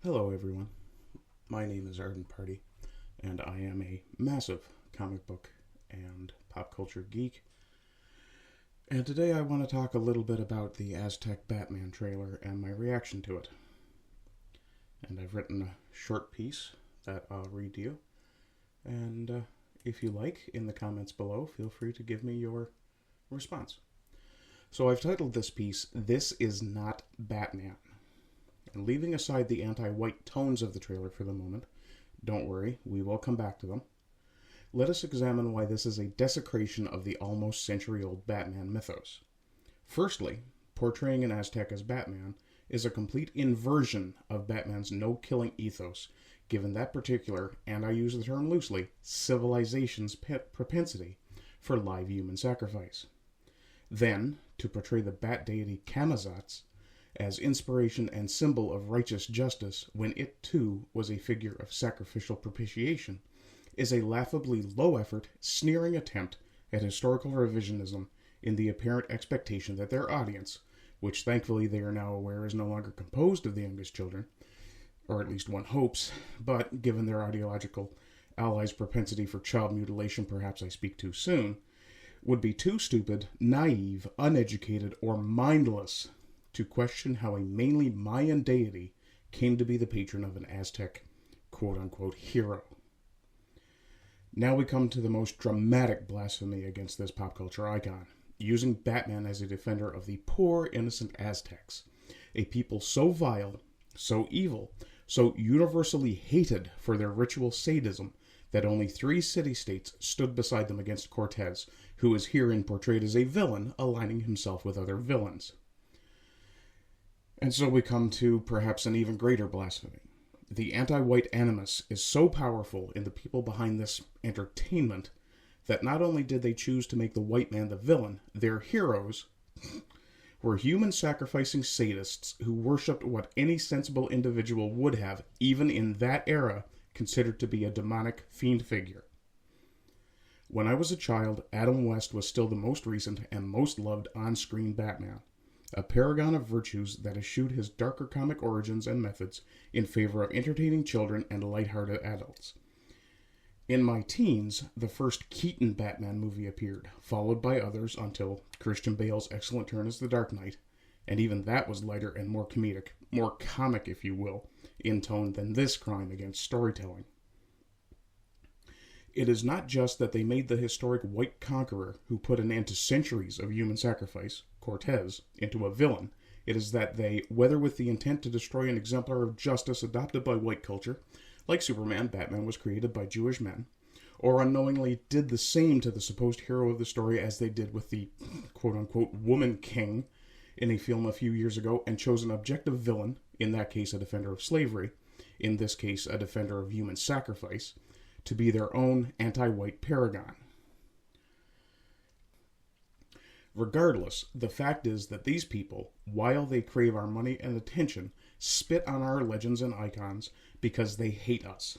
Hello everyone, my name is Pardy, and I am a massive comic book and pop culture geek. And today I want to talk a little bit about the Aztec Batman trailer and my reaction to it. And I've written a short piece that I'll read to you. And if you like, in the comments below, feel free to give me your response. So I've titled this piece, "This is Not Batman." And leaving aside the anti-white tones of the trailer for the moment, don't worry, we will come back to them. Let us examine why this is a desecration of the almost century-old Batman mythos. Firstly, portraying an Aztec as Batman is a complete inversion of Batman's no-killing ethos, given that particular, and I use the term loosely, civilization's propensity for live human sacrifice. Then, to portray the Bat deity Camazotz as inspiration and symbol of righteous justice when it too was a figure of sacrificial propitiation, is a laughably low-effort, sneering attempt at historical revisionism in the apparent expectation that their audience, which thankfully they are now aware is no longer composed of the youngest children, or at least one hopes, but given their ideological allies' propensity for child mutilation, perhaps I speak too soon, would be too stupid, naive, uneducated, or mindless to question how a mainly Mayan deity came to be the patron of an Aztec quote-unquote hero. Now we come to the most dramatic blasphemy against this pop culture icon, using Batman as a defender of the poor, innocent Aztecs, a people so vile, so evil, so universally hated for their ritual sadism that only 3 city-states stood beside them against Cortez, who is herein portrayed as a villain, aligning himself with other villains. And so we come to perhaps an even greater blasphemy. The anti-white animus is so powerful in the people behind this entertainment that not only did they choose to make the white man the villain, their heroes were human-sacrificing sadists who worshipped what any sensible individual would have, even in that era, considered to be a demonic fiend figure. When I was a child, Adam West was still the most recent and most loved on-screen Batman, a paragon of virtues that eschewed his darker comic origins and methods in favor of entertaining children and lighthearted adults. In my teens, the first Keaton Batman movie appeared, followed by others until Christian Bale's excellent turn as the Dark Knight, and even that was lighter and more comedic, more comic if you will, in tone than this crime against storytelling. It is not just that they made the historic white conqueror who put an end to centuries of human sacrifice, Cortez, into a villain. It is that they, whether with the intent to destroy an exemplar of justice adopted by white culture, like Superman, Batman was created by Jewish men, or unknowingly did the same to the supposed hero of the story as they did with the quote-unquote woman king in a film a few years ago, and chose an objective villain, in that case a defender of slavery, in this case a defender of human sacrifice, to be their own anti-white paragon. Regardless, the fact is that these people, while they crave our money and attention, spit on our legends and icons because they hate us.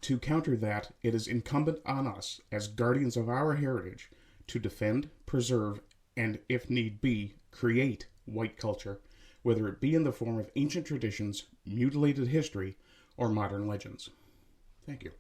To counter that, it is incumbent on us, as guardians of our heritage, to defend, preserve, and, if need be, create white culture, whether it be in the form of ancient traditions, mutilated history, or modern legends. Thank you.